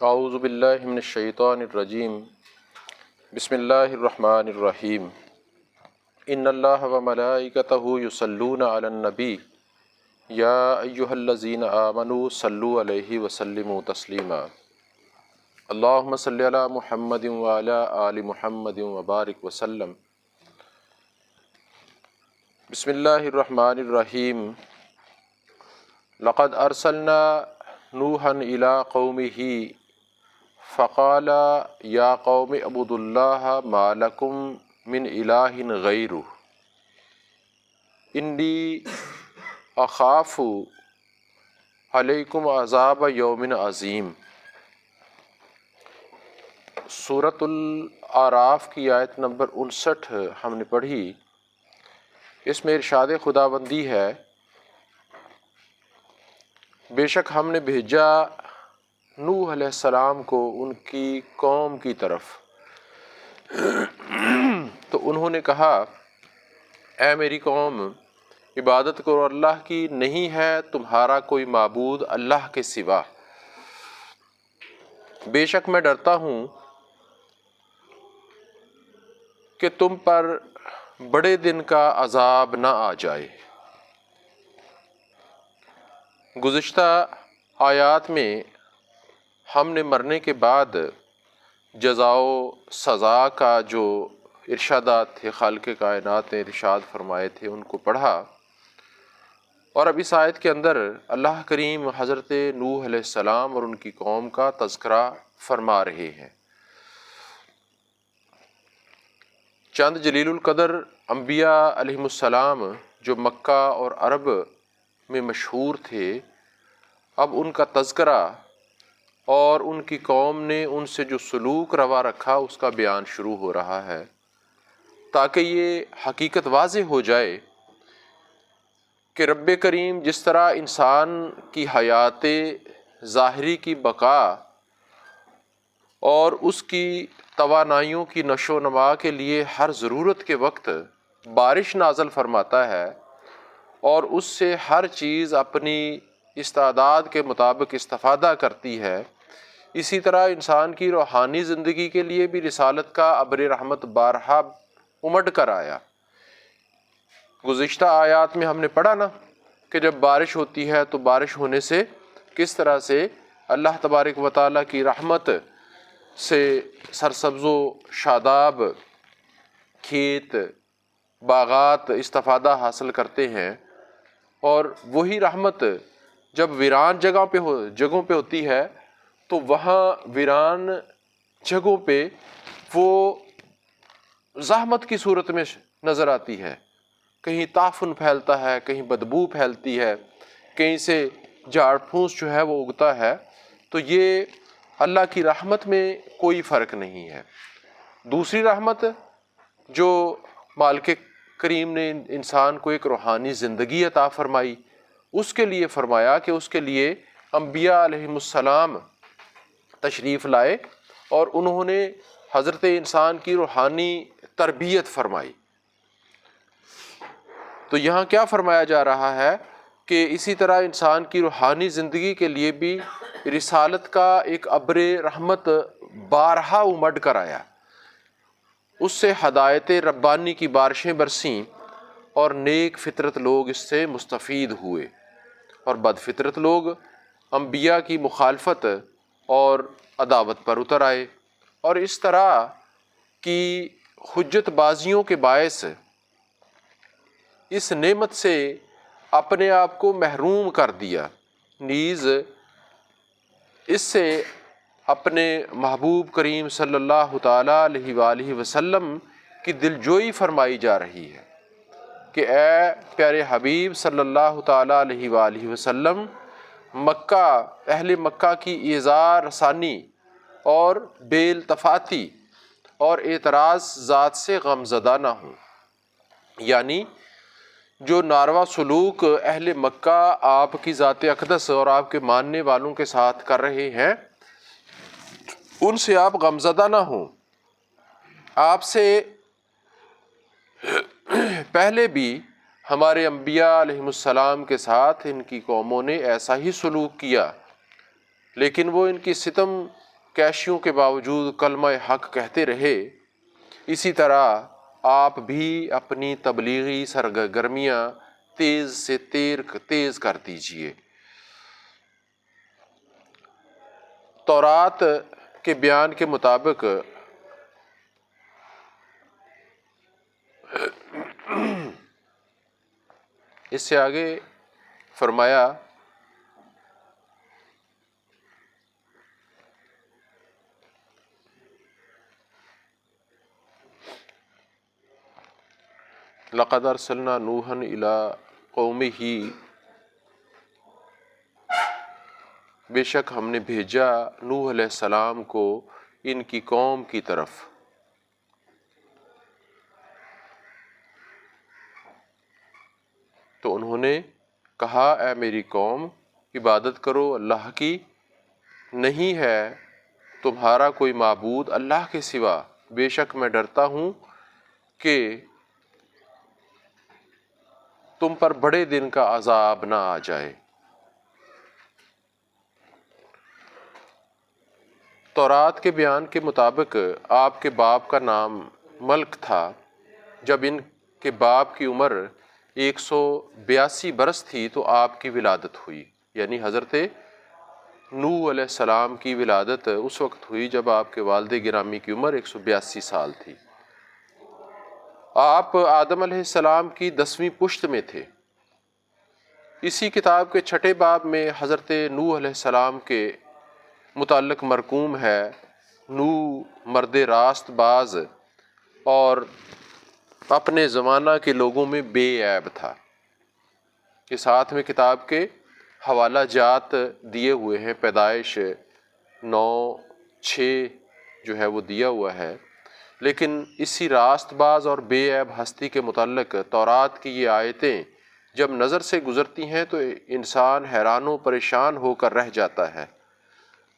اعوذ باللہ من الشیطان الرجیم بسم اللہ الرحمن الرحیم ان اللہ و ملائکتہ یصلون علی النبی یا ایہا الذین آمنوا صلوا علیہ وسلموا تسلیما اللہم صلی علی محمد وعلی آل محمد وبارک وسلم۔ بسم اللہ الرحمن الرحیم لقد ارسلنا نوحا الی قومہ فقال یا قوم اعبدوا اللہ ما لکم من الہ غیرہ انی اخاف علیکم عذاب یوم عظیم۔ سورۃ الاعراف کی آیت نمبر 59 ہم نے پڑھی۔ اس میں ارشاد خداوندی ہے، بے شک ہم نے بھیجا نوح علیہ السلام کو ان کی قوم کی طرف، تو انہوں نے کہا اے میری قوم عبادت کرو اللہ کی، نہیں ہے تمہارا کوئی معبود اللہ کے سوا، بے شک میں ڈرتا ہوں کہ تم پر بڑے دن کا عذاب نہ آ جائے۔ گزشتہ آیات میں ہم نے مرنے کے بعد جزا و سزا کا جو ارشادات تھے خالق کائنات نے ارشاد فرمائے تھے ان کو پڑھا، اور اب اس آیت کے اندر اللہ کریم حضرت نوح علیہ السلام اور ان کی قوم کا تذکرہ فرما رہے ہیں۔ چند جلیل القدر انبیاء علیہم السلام جو مکہ اور عرب میں مشہور تھے، اب ان کا تذکرہ اور ان کی قوم نے ان سے جو سلوک روا رکھا اس کا بیان شروع ہو رہا ہے، تاکہ یہ حقیقت واضح ہو جائے کہ رب کریم جس طرح انسان کی حیات ظاہری کی بقا اور اس کی توانائیوں کی نشو و نما کے لیے ہر ضرورت کے وقت بارش نازل فرماتا ہے اور اس سے ہر چیز اپنی استعداد کے مطابق استفادہ کرتی ہے، اسی طرح انسان کی روحانی زندگی کے لیے بھی رسالت کا ابر رحمت بارہا امڈ کر آیا۔ گزشتہ آیات میں ہم نے پڑھا نا کہ جب بارش ہوتی ہے تو بارش ہونے سے کس طرح سے اللہ تبارک و تعالیٰ کی رحمت سے سرسبز و شاداب کھیت باغات استفادہ حاصل کرتے ہیں، اور وہی رحمت جب ویران جگہوں پہ ہوتی ہے تو وہاں ویران جگہوں پہ وہ زحمت کی صورت میں نظر آتی ہے، کہیں تعفن پھیلتا ہے، کہیں بدبو پھیلتی ہے، کہیں سے جھاڑ پھوس جو ہے وہ اگتا ہے، تو یہ اللہ کی رحمت میں کوئی فرق نہیں ہے۔ دوسری رحمت جو مالک کریم نے انسان کو ایک روحانی زندگی عطا فرمائی، اس کے لیے فرمایا کہ اس کے لیے انبیاء علیہم السلام تشریف لائے اور انہوں نے حضرت انسان کی روحانی تربیت فرمائی۔ تو یہاں کیا فرمایا جا رہا ہے کہ اسی طرح انسان کی روحانی زندگی کے لیے بھی رسالت کا ایک ابر رحمت بارہا امڈ کر آیا، اس سے ہدایت ربانی کی بارشیں برسیں اور نیک فطرت لوگ اس سے مستفید ہوئے، اور بد فطرت لوگ انبیاء کی مخالفت اور عداوت پر اتر آئے، اور اس طرح کی حجت بازیوں کے باعث اس نعمت سے اپنے آپ کو محروم کر دیا، نیز اس سے اپنے محبوب کریم صلی اللہ تعالیٰ علیہ وآلہ وسلم کی دلجوئی فرمائی جا رہی ہے کہ اے پیارے حبیب صلی اللہ تعالیٰ علیہ وآلہ وسلم، مکہ اہل مکہ کی ایذا رسانی اور بے التفاتی اور اعتراض ذات سے غمزدہ نہ ہوں، یعنی جو ناروا سلوک اہل مکہ آپ کی ذات اقدس اور آپ کے ماننے والوں کے ساتھ کر رہے ہیں ان سے آپ غمزدہ نہ ہوں۔ آپ سے پہلے بھی ہمارے انبیاء علیہم السلام کے ساتھ ان کی قوموں نے ایسا ہی سلوک کیا، لیکن وہ ان کی ستم کیشیوں کے باوجود کلمہ حق کہتے رہے۔ اسی طرح آپ بھی اپنی تبلیغی سرگرمیاں تیز سے تیز کر دیجیے۔ تورات کے بیان کے مطابق اس سے آگے فرمایا لقد ارسلنا نوحا الی قومہ، بے شک ہم نے بھیجا نوح علیہ السلام کو ان کی قوم کی طرف۔ تو انہوں نے کہا اے میری قوم عبادت کرو اللہ کی، نہیں ہے تمہارا کوئی معبود اللہ کے سوا، بے شک میں ڈرتا ہوں کہ تم پر بڑے دن کا عذاب نہ آ جائے۔ تورات کے بیان کے مطابق آپ کے باپ کا نام ملک تھا۔ جب ان کے باپ کی عمر 182 برس تھی تو آپ کی ولادت ہوئی، یعنی حضرت نوح علیہ السلام کی ولادت اس وقت ہوئی جب آپ کے والد گرامی کی عمر 182 سال تھی۔ آپ آدم علیہ السلام کی 10ویں پشت میں تھے۔ اسی کتاب کے 6 باب میں حضرت نوح علیہ السلام کے متعلق مرقوم ہے، نوح مرد راست باز اور اپنے زمانہ کے لوگوں میں بے عیب تھا۔ کے ساتھ میں کتاب کے حوالہ جات دیے ہوئے ہیں، پیدائش 9/6 جو ہے وہ دیا ہوا ہے، لیکن اسی راست باز اور بے عیب ہستی کے متعلق تورات کی یہ آیتیں جب نظر سے گزرتی ہیں تو انسان حیران و پریشان ہو کر رہ جاتا ہے۔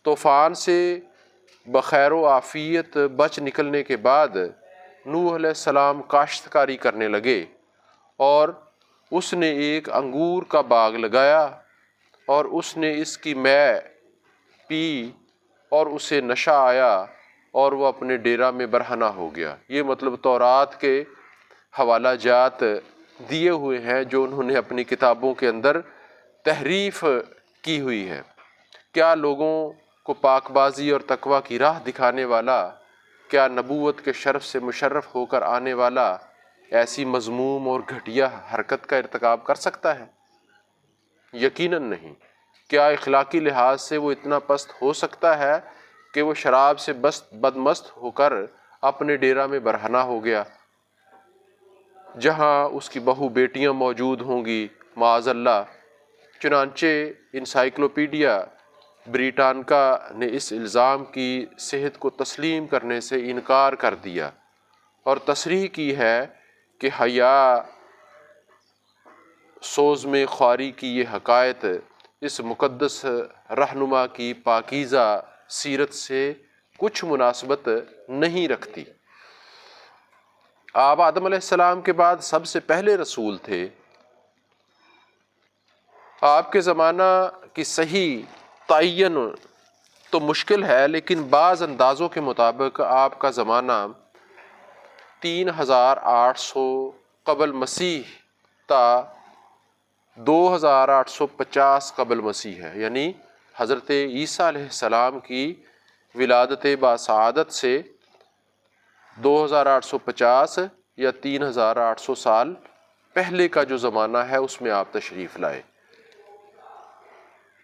طوفان سے بخیر و عافیت بچ نکلنے کے بعد نوح علیہ السلام کاشتکاری کرنے لگے اور اس نے ایک انگور کا باغ لگایا اور اس نے اس کی مے پی اور اسے نشہ آیا اور وہ اپنے ڈیرا میں برہنہ ہو گیا۔ یہ مطلب تورات کے حوالہ جات دیے ہوئے ہیں جو انہوں نے اپنی کتابوں کے اندر تحریف کی ہوئی ہے۔ کیا لوگوں کو پاک بازی اور تقوی کی راہ دکھانے والا، کیا نبوت کے شرف سے مشرف ہو کر آنے والا ایسی مذموم اور گھٹیا حرکت کا ارتکاب کر سکتا ہے؟ یقیناً نہیں۔ کیا اخلاقی لحاظ سے وہ اتنا پست ہو سکتا ہے کہ وہ شراب سے بدمست ہو کر اپنے ڈیرا میں برہنہ ہو گیا جہاں اس کی بہو بیٹیاں موجود ہوں گی معاذ اللہ؟ چنانچہ انسائکلوپیڈیا بریٹانکا نے اس الزام کی صحت کو تسلیم کرنے سے انکار کر دیا اور تصریح کی ہے کہ حیا سوز میں خواری کی یہ حکایت اس مقدس رہنما کی پاکیزہ سیرت سے کچھ مناسبت نہیں رکھتی۔ آپ آدم علیہ السلام کے بعد سب سے پہلے رسول تھے۔ آپ کے زمانہ کی صحیح تعین تو مشکل ہے، لیکن بعض اندازوں کے مطابق آپ کا زمانہ 3800 قبل مسیح تا 2850 قبل مسیح ہے، یعنی حضرت عیسیٰ علیہ السلام کی ولادت باسعادت سے 2850 یا 3800 سال پہلے کا جو زمانہ ہے اس میں آپ تشریف لائے۔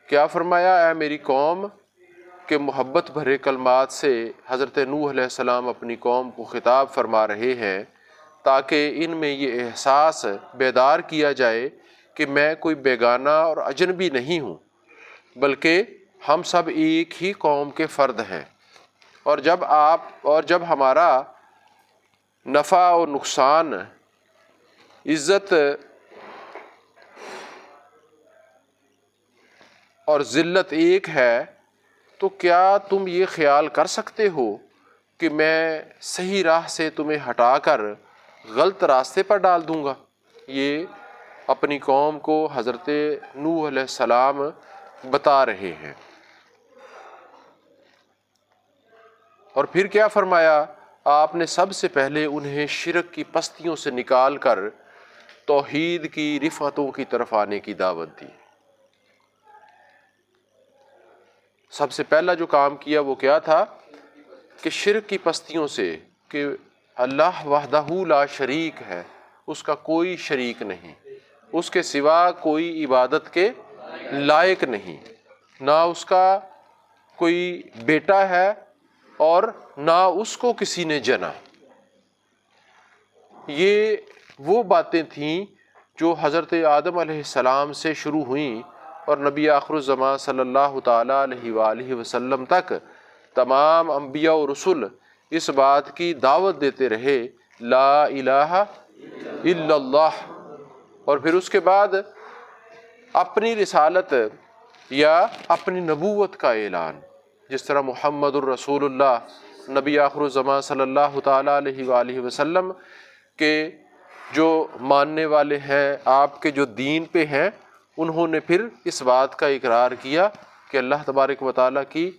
کیا فرمایا اے میری قوم کہ محبت بھرے کلمات سے حضرت نوح علیہ السلام اپنی قوم کو خطاب فرما رہے ہیں تاکہ ان میں یہ احساس بیدار کیا جائے کہ میں کوئی بیگانہ اور اجنبی نہیں ہوں، بلکہ ہم سب ایک ہی قوم کے فرد ہیں، اور جب ہمارا نفع و نقصان، عزت اور ذلت ایک ہے تو کیا تم یہ خیال کر سکتے ہو کہ میں صحیح راہ سے تمہیں ہٹا کر غلط راستے پر ڈال دوں گا؟ یہ اپنی قوم کو حضرت نوح علیہ السلام بتا رہے ہیں۔ اور پھر کیا فرمایا؟ آپ نے سب سے پہلے انہیں شرک کی پستیوں سے نکال کر توحید کی رفعتوں کی طرف آنے کی دعوت دی۔ سب سے پہلا جو کام کیا وہ کیا تھا کہ شرک کی پستیوں سے، کہ اللہ وحدہ لا شریک ہے، اس کا کوئی شریک نہیں، اس کے سوا کوئی عبادت کے لائق نہیں، نہ اس کا کوئی بیٹا ہے اور نہ اس کو کسی نے جنا۔ یہ وہ باتیں تھیں جو حضرت آدم علیہ السلام سے شروع ہوئیں اور نبی آخر الزمان صلی اللہ تعالیٰ علیہ وآلہ وسلم تک تمام انبیاء و رسل اس بات کی دعوت دیتے رہے، لا الہ الا اللہ، اور پھر اس کے بعد اپنی رسالت یا اپنی نبوت کا اعلان، جس طرح محمد الرسول اللہ نبی آخر الزمان صلی اللہ تعالیٰ علیہ وآلہ وسلم کے جو ماننے والے ہیں، آپ کے جو دین پہ ہیں، انہوں نے پھر اس بات کا اقرار کیا کہ اللہ تبارک و تعالیٰ کی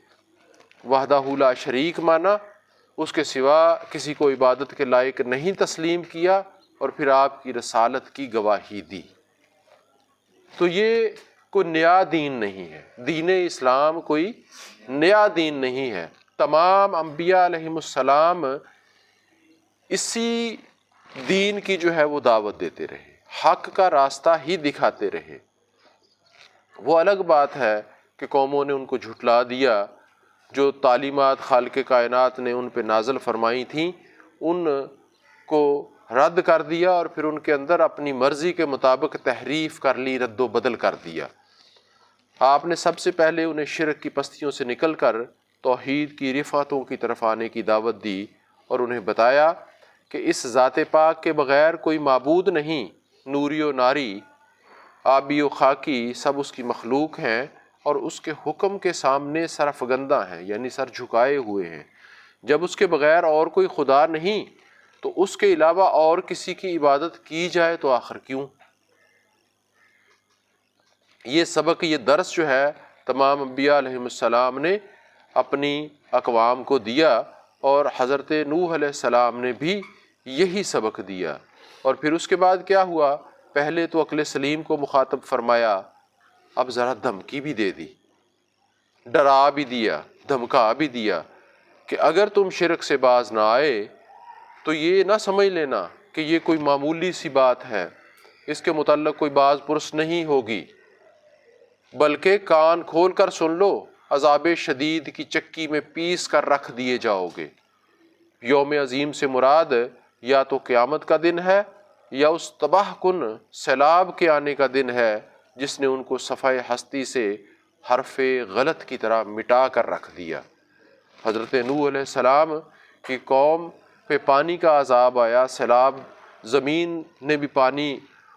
وحدہ لا شریک مانا، اس کے سوا کسی کو عبادت کے لائق نہیں تسلیم کیا، اور پھر آپ کی رسالت کی گواہی دی۔ تو یہ کوئی نیا دین نہیں ہے، دین اسلام کوئی نیا دین نہیں ہے۔ تمام انبیاء علیہم السلام اسی دین کی جو ہے وہ دعوت دیتے رہے، حق کا راستہ ہی دکھاتے رہے۔ وہ الگ بات ہے کہ قوموں نے ان کو جھٹلا دیا، جو تعلیمات خالق کائنات نے ان پہ نازل فرمائی تھیں ان کو رد کر دیا، اور پھر ان کے اندر اپنی مرضی کے مطابق تحریف کر لی، رد و بدل کر دیا۔ آپ نے سب سے پہلے انہیں شرک کی پستیوں سے نکل کر توحید کی رفعتوں کی طرف آنے کی دعوت دی، اور انہیں بتایا کہ اس ذات پاک کے بغیر کوئی معبود نہیں، نوری و ناری، آبی و خاکی سب اس کی مخلوق ہیں، اور اس کے حکم کے سامنے سرفگندہ ہیں، یعنی سر جھکائے ہوئے ہیں۔ جب اس کے بغیر اور کوئی خدا نہیں تو اس کے علاوہ اور کسی کی عبادت کی جائے تو آخر کیوں؟ یہ سبق، یہ درس جو ہے تمام انبیاء علیہ السلام نے اپنی اقوام کو دیا، اور حضرت نوح علیہ السلام نے بھی یہی سبق دیا۔ اور پھر اس کے بعد کیا ہوا؟ پہلے تو عقل سلیم کو مخاطب فرمایا، اب ذرا دھمکی بھی دے دی، ڈرا بھی دیا، دھمکا بھی دیا کہ اگر تم شرک سے باز نہ آئے تو یہ نہ سمجھ لینا کہ یہ کوئی معمولی سی بات ہے، اس کے متعلق کوئی باز پرس نہیں ہوگی، بلکہ کان کھول کر سن لو، عذاب شدید کی چکی میں پیس کر رکھ دیے جاؤ گے۔ یوم عظیم سے مراد یا تو قیامت کا دن ہے یا اس تباہ کن سیلاب کے آنے کا دن ہے جس نے ان کو صفحہ ہستی سے حرف غلط کی طرح مٹا کر رکھ دیا۔ حضرت نوح علیہ السلام کی قوم پہ پانی کا عذاب آیا، سیلاب، زمین نے بھی پانی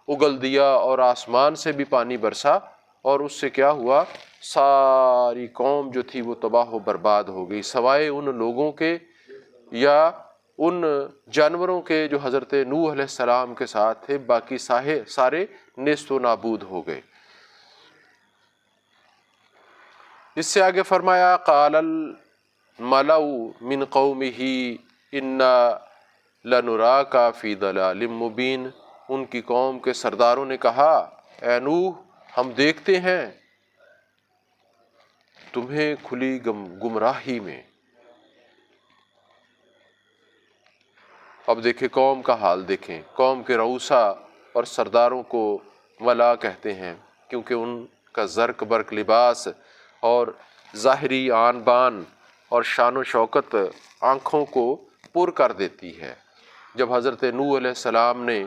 اگل دیا اور آسمان سے بھی پانی برسا، اور اس سے کیا ہوا؟ ساری قوم جو تھی وہ تباہ و برباد ہو گئی، سوائے ان لوگوں کے یا ان جانوروں کے جو حضرت نوح علیہ السلام کے ساتھ تھے، باقی سارے نیست و نابود ہو گئے۔ اس سے آگے فرمایا، قال الملأ من قومہ انا لنراک فی ضلال مبین، ان کی قوم کے سرداروں نے کہا، اے نوح ہم دیکھتے ہیں تمہیں کھلی گمراہی میں۔ اب دیکھیں قوم کا حال، دیکھیں قوم کے رؤسا اور سرداروں کو ملا کہتے ہیں، کیونکہ ان کا زرق برق لباس اور ظاہری آن بان اور شان و شوکت آنکھوں کو پر کر دیتی ہے۔ جب حضرت نوح علیہ السلام نے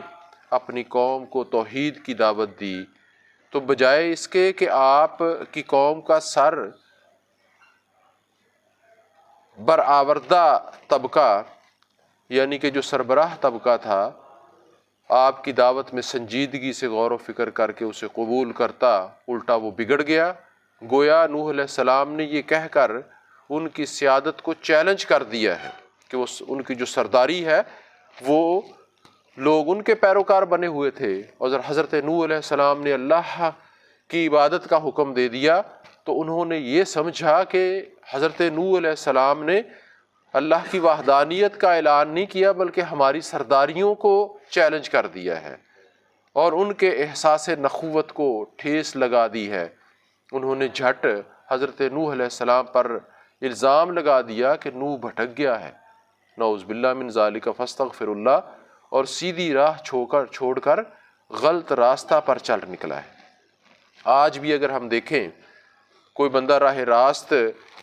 اپنی قوم کو توحید کی دعوت دی تو بجائے اس کے کہ آپ کی قوم کا سر برآوردہ طبقہ، یعنی کہ جو سربراہ طبقہ تھا، آپ کی دعوت میں سنجیدگی سے غور و فکر کر کے اسے قبول کرتا، الٹا وہ بگڑ گیا۔ گویا نوح علیہ السلام نے یہ کہہ کر ان کی سیادت کو چیلنج کر دیا ہے کہ وہ ان کی جو سرداری ہے وہ لوگ ان کے پیروکار بنے ہوئے تھے، اور حضرت نوح علیہ السلام نے اللہ کی عبادت کا حکم دے دیا تو انہوں نے یہ سمجھا کہ حضرت نوح علیہ السلام نے اللہ کی وحدانیت کا اعلان نہیں کیا بلکہ ہماری سرداریوں کو چیلنج کر دیا ہے اور ان کے احساس نخوت کو ٹھیس لگا دی ہے۔ انہوں نے جھٹ حضرت نوح علیہ السلام پر الزام لگا دیا کہ نوح بھٹک گیا ہے، نعوذ باللہ من ذالک فاستغفر اللہ، اور سیدھی راہ چھوڑ کر غلط راستہ پر چل نکلا ہے۔ آج بھی اگر ہم دیکھیں کوئی بندہ راہ راست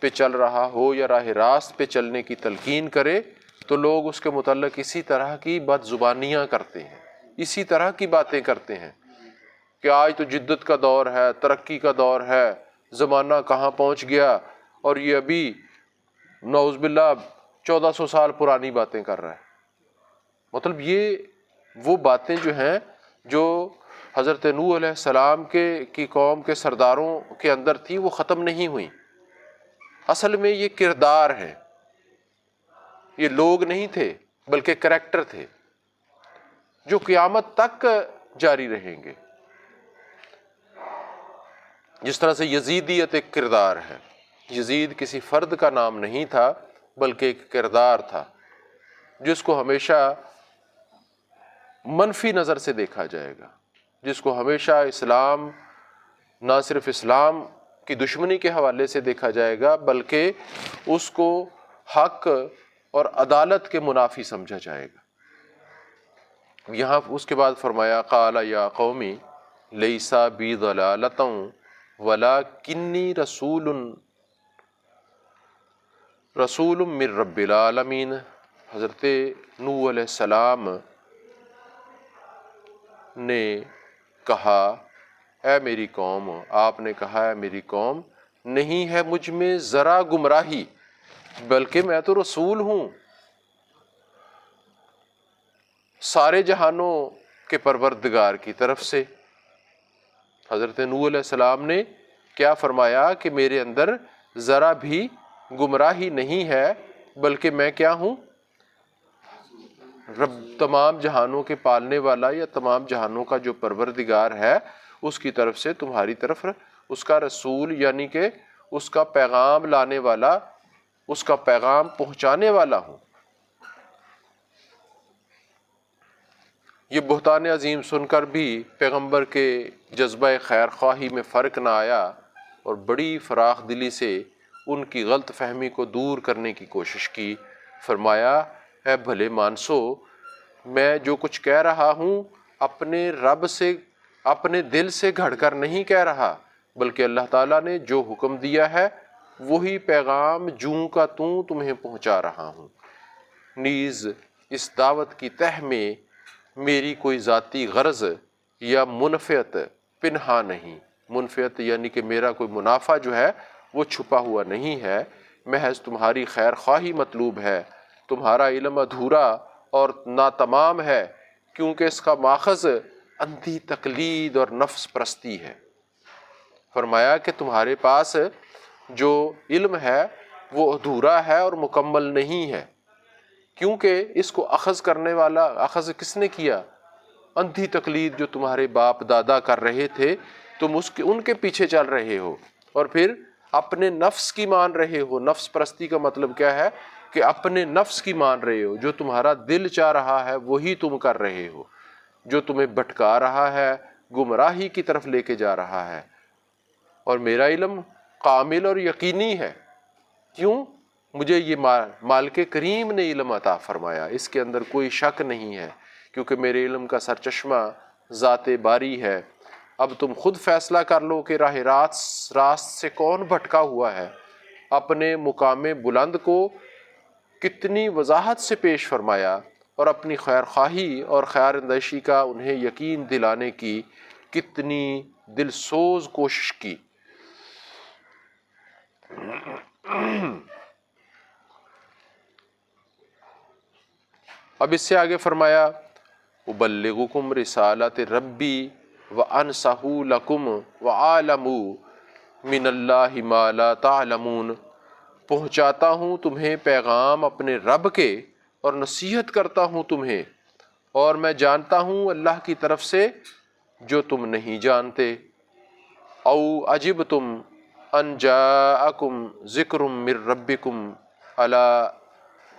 پہ چل رہا ہو یا راہ راست پہ چلنے کی تلقین کرے تو لوگ اس کے متعلق اسی طرح کی بد زبانیاں کرتے ہیں، اسی طرح کی باتیں کرتے ہیں کہ آج تو جدت کا دور ہے، ترقی کا دور ہے، زمانہ کہاں پہنچ گیا، اور یہ ابھی نعوذ باللہ 1400 سال پرانی باتیں کر رہا ہے۔ مطلب یہ وہ باتیں جو ہیں جو حضرت نوح علیہ السلام کی قوم کے سرداروں کے اندر تھی وہ ختم نہیں ہوئیں۔ اصل میں یہ کردار ہے، یہ لوگ نہیں تھے بلکہ کریکٹر تھے جو قیامت تک جاری رہیں گے۔ جس طرح سے یزیدیت ایک کردار ہے، یزید کسی فرد کا نام نہیں تھا بلکہ ایک کردار تھا جس کو ہمیشہ منفی نظر سے دیکھا جائے گا، جس کو ہمیشہ اسلام، نہ صرف اسلام کی دشمنی کے حوالے سے دیکھا جائے گا بلکہ اس کو حق اور عدالت کے منافی سمجھا جائے گا۔ یہاں اس کے بعد فرمایا قال یا قومی لیسا بی ضلالۃ ولکنی رسول من رب العالمین۔ حضرت نوح علیہ السلام نے کہا اے میری قوم، آپ نے کہا اے میری قوم، نہیں ہے مجھ میں ذرا گمراہی بلکہ میں تو رسول ہوں سارے جہانوں کے پروردگار کی طرف سے۔ حضرت نوح علیہ السلام نے کیا فرمایا کہ میرے اندر ذرا بھی گمراہی نہیں ہے بلکہ میں کیا ہوں، رب تمام جہانوں کے پالنے والا یا تمام جہانوں کا جو پروردگار ہے اس کی طرف سے تمہاری طرف اس کا رسول، یعنی کہ اس کا پیغام لانے والا، اس کا پیغام پہنچانے والا ہوں۔ یہ بہتان عظیم سن کر بھی پیغمبر کے جذبہ خیر خواہی میں فرق نہ آیا اور بڑی فراخ دلی سے ان کی غلط فہمی کو دور کرنے کی کوشش کی۔ فرمایا اے بھلے مانسو، میں جو کچھ کہہ رہا ہوں اپنے رب سے، اپنے دل سے گھڑ کر نہیں کہہ رہا بلکہ اللہ تعالیٰ نے جو حکم دیا ہے وہی پیغام جوں کا توں تمہیں پہنچا رہا ہوں۔ نیز اس دعوت کی تہ میں میری کوئی ذاتی غرض یا منفعت پنہا نہیں، منفعت یعنی کہ میرا کوئی منافع جو ہے وہ چھپا ہوا نہیں ہے، محض تمہاری خیر خواہی مطلوب ہے۔ تمہارا علم ادھورا اور ناتمام ہے کیونکہ اس کا ماخذ اندھی تقلید اور نفس پرستی ہے۔ فرمایا کہ تمہارے پاس جو علم ہے وہ ادھورا ہے اور مکمل نہیں ہے، کیونکہ اس کو اخذ کرنے والا، اخذ کس نے کیا؟ اندھی تقلید جو تمہارے باپ دادا کر رہے تھے، تم ان کے پیچھے چل رہے ہو اور پھر اپنے نفس کی مان رہے ہو۔ نفس پرستی کا مطلب کیا ہے کہ اپنے نفس کی مان رہے ہو، جو تمہارا دل چاہ رہا ہے وہی تم کر رہے ہو، جو تمہیں بھٹکا رہا ہے، گمراہی کی طرف لے کے جا رہا ہے۔ اور میرا علم کامل اور یقینی ہے، کیوں؟ مجھے یہ مالک کریم نے علم عطا فرمایا، اس کے اندر کوئی شک نہیں ہے، کیونکہ میرے علم کا سرچشمہ ذات باری ہے۔ اب تم خود فیصلہ کر لو کہ راہ راست سے کون بھٹکا ہوا ہے۔ اپنے مقام بلند کو کتنی وضاحت سے پیش فرمایا اور اپنی خیر خواہی اور خیر اندیشی کا انہیں یقین دلانے کی کتنی دل سوز کوشش کی۔ اب اس سے آگے فرمایا ابلغکم رسالات ربی وانصح لکم وعالم من اللہ ما لا تعلمون۔ پہنچاتا ہوں تمہیں پیغام اپنے رب کے اور نصیحت کرتا ہوں تمہیں، اور میں جانتا ہوں اللہ کی طرف سے جو تم نہیں جانتے۔ او عجبتم ان جاءکم ذکر من ربکم الا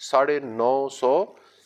950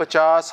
50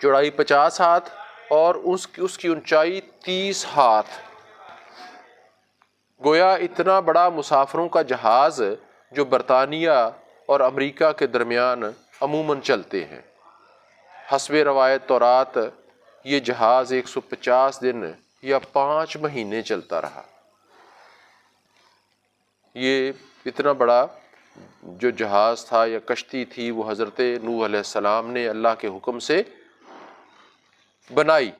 چوڑائی 50 ہاتھ اور اس کی اونچائی 30 ہاتھ۔ گویا اتنا بڑا مسافروں کا جہاز جو برطانیہ اور امریکہ کے درمیان عموماً چلتے ہیں۔ حسب روایت تورات یہ جہاز 150 دن یا 5 مہینے چلتا رہا۔ یہ اتنا بڑا جو جہاز تھا یا کشتی تھی وہ حضرت نوح علیہ السلام نے اللہ کے حکم سے بنائی۔